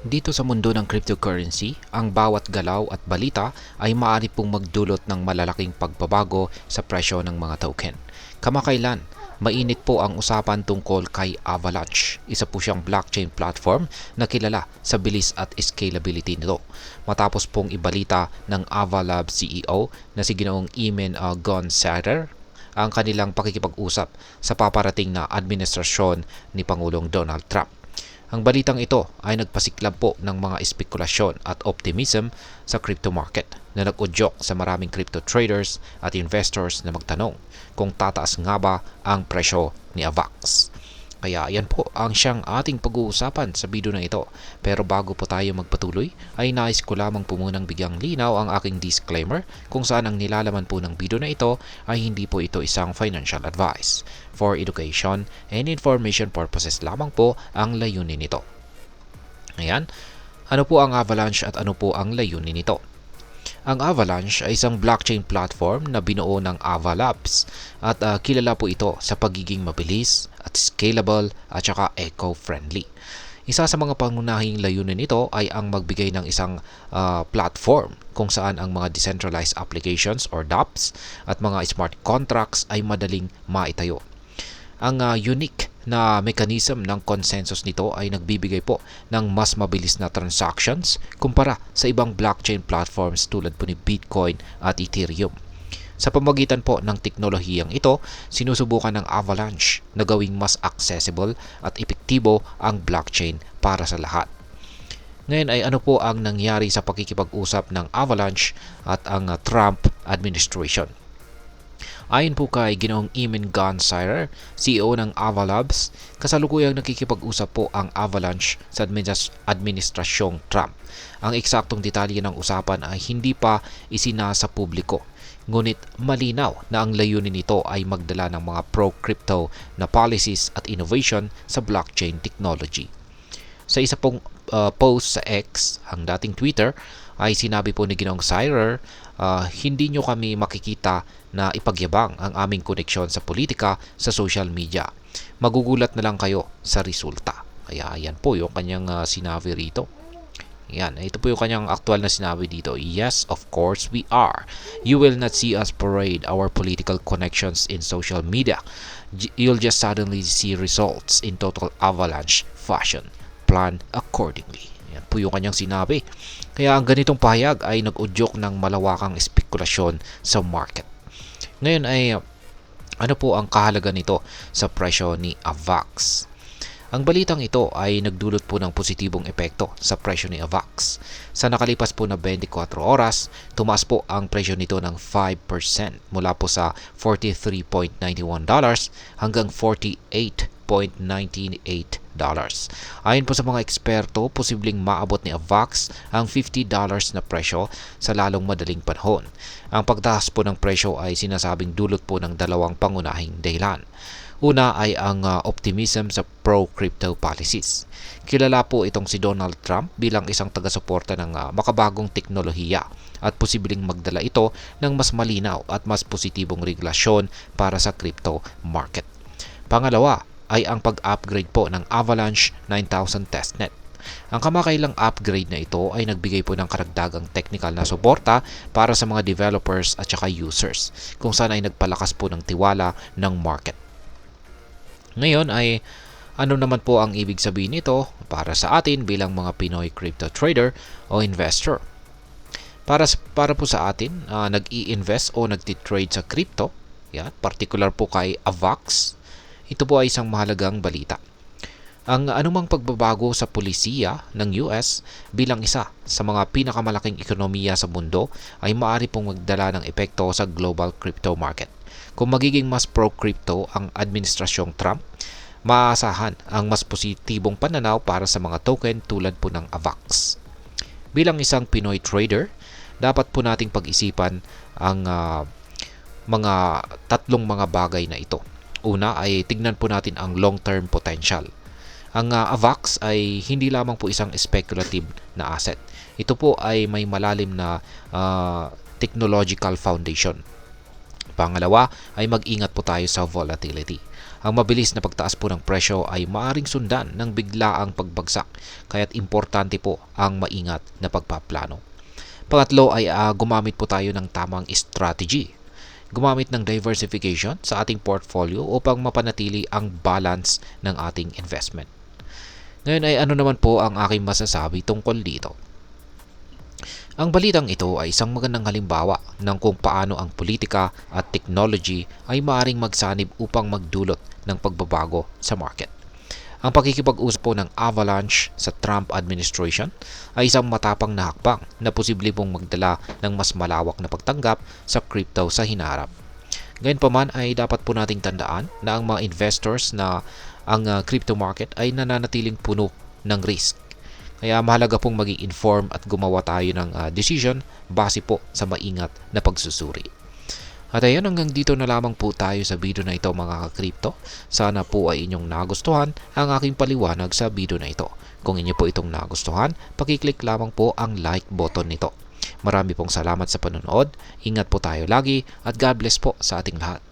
Dito sa mundo ng cryptocurrency, ang bawat galaw at balita ay maaari pong magdulot ng malalaking pagbabago sa presyo ng mga token. Kamakailan, mainit po ang usapan tungkol kay Avalanche. Isa po siyang blockchain platform na kilala sa bilis at scalability nito. Matapos pong ibalita ng Avalab CEO na si Ginoong Eamon Gonsader ang kanilang pakikipag-usap sa paparating na administrasyon ni Pangulong Donald Trump. Ang balitang ito ay nagpasiklab po ng mga espekulasyon at optimism sa crypto market na nag-udyok sa maraming crypto traders at investors na magtanong kung tataas nga ba ang presyo ni AVAX. Kaya yan po ang siyang ating pag-uusapan sa video na ito. Pero bago po tayo magpatuloy, ay nais ko lamang po munang bigyang linaw ang aking disclaimer kung saan ang nilalaman po ng video na ito ay hindi po ito isang financial advice. For education and information purposes lamang po ang layunin nito. Ayan, ano po ang Avalanche at ano po ang layunin nito? Ang Avalanche ay isang blockchain platform na binuo ng Avalabs at kilala po ito sa pagiging mabilis at scalable at saka eco-friendly. Isa sa mga pangunahing layunin nito ay ang magbigay ng isang platform kung saan ang mga decentralized applications or dApps at mga smart contracts ay madaling maitayo. Ang unique na mechanism ng consensus nito ay nagbibigay po ng mas mabilis na transactions kumpara sa ibang blockchain platforms tulad po ni Bitcoin at Ethereum. Sa pamamagitan po ng teknolohiyang ito, sinusubukan ng Avalanche na gawing mas accessible at epektibo ang blockchain para sa lahat. Ngayon ay ano po ang nangyari sa pakikipag-usap ng Avalanche at ang Trump administration? Ayon po kay Ginoong Eamon Gonsader, CEO ng Avalabs, kasalukuyang nakikipag-usap po ang Avalanche sa administrasyong Trump. Ang eksaktong detalye ng usapan ay hindi pa isinasa publiko. Ngunit malinaw na ang layunin nito ay magdala ng mga pro-crypto na policies at innovation sa blockchain technology. Sa isa pong post sa X, ang dating Twitter, ay sinabi po ni Ginoong Sayer, hindi nyo kami makikita na ipagyabang ang aming koneksyon sa politika sa social media. Magugulat na lang kayo sa resulta. Kaya yan po yung kanyang sinabi rito. Yan, ito po yung kanyang aktual na sinabi dito. Yes, of course we are. You will not see us parade our political connections in social media. You'll just suddenly see results in total avalanche fashion. Plan accordingly. Yan po yung kanyang sinabi. Kaya ang ganitong pahayag ay nag-udyok ng malawakang espekulasyon sa market. Ngayon ay ano po ang kahalaga nito sa presyo ni AVAX? Ang balitang ito ay nagdulot po ng positibong epekto sa presyo ni AVAX. Sa nakalipas po na 24 oras, tumaas po ang presyo nito ng 5% mula po sa $43.91 hanggang $48.98. Ayon po sa mga eksperto, posibleng maabot ni AVAX ang $50 na presyo sa lalong madaling panahon. Ang pagtaas po ng presyo ay sinasabing dulot po ng dalawang pangunahing dahilan. Una ay ang optimism sa pro-crypto policies. Kilala po itong si Donald Trump bilang isang taga-suporta ng makabagong teknolohiya at posibleng magdala ito ng mas malinaw at mas positibong regulasyon para sa crypto market. Pangalawa ay ang pag-upgrade po ng Avalanche 9000 testnet. Ang kamakailang upgrade na ito ay nagbigay po ng karagdagang technical na suporta para sa mga developers at saka users, kung saan ay nagpalakas po ng tiwala ng market. Ngayon ay ano naman po ang ibig sabihin nito para sa atin bilang mga Pinoy crypto trader o investor? Para po sa atin, nag-i-invest o nagti-trade sa crypto, yan, particular po kay AVAX, ito po ay isang mahalagang balita. Ang anumang pagbabago sa polisiya ng US bilang isa sa mga pinakamalaking ekonomiya sa mundo ay maaari pong magdala ng epekto sa global crypto market. Kung magiging mas pro-crypto ang administrasyong Trump, maaasahan ang mas positibong pananaw para sa mga token tulad po ng AVAX. Bilang isang Pinoy trader, dapat po nating pag-isipan ang mga tatlong mga bagay na ito. Una ay tignan po natin ang long-term potential. Ang AVAX ay hindi lamang po isang speculative na asset. Ito po ay may malalim na technological foundation. Pangalawa ay mag-ingat po tayo sa volatility. Ang mabilis na pagtaas po ng presyo ay maaring sundan ng biglaang pagbagsak, kaya't importante po ang maingat na pagpaplano. Pangatlo ay gumamit po tayo ng tamang strategy. Gumamit ng diversification sa ating portfolio upang mapanatili ang balance ng ating investment. Ngayon ay ano naman po ang aking masasabi tungkol dito? Ang balitang ito ay isang magandang halimbawa ng kung paano ang politika at technology ay maaring magsanib upang magdulot ng pagbabago sa market. Ang pakikipag-usap po ng Avalanche sa Trump administration ay isang matapang na hakbang na posible pong magdala ng mas malawak na pagtanggap sa crypto sa hinaharap. Gayunpaman ay dapat po nating tandaan na ang mga investors na ang crypto market ay nananatiling puno ng risk. Kaya mahalaga pong maging inform at gumawa tayo ng decision base po sa maingat na pagsusuri. At ayan, hanggang dito na lamang po tayo sa video na ito mga ka-crypto. Sana po ay inyong nagustuhan ang aking paliwanag sa video na ito. Kung inyo po itong nagustuhan, pakiclick lamang po ang like button nito. Marami pong salamat sa panonood, ingat po tayo lagi at God bless po sa ating lahat.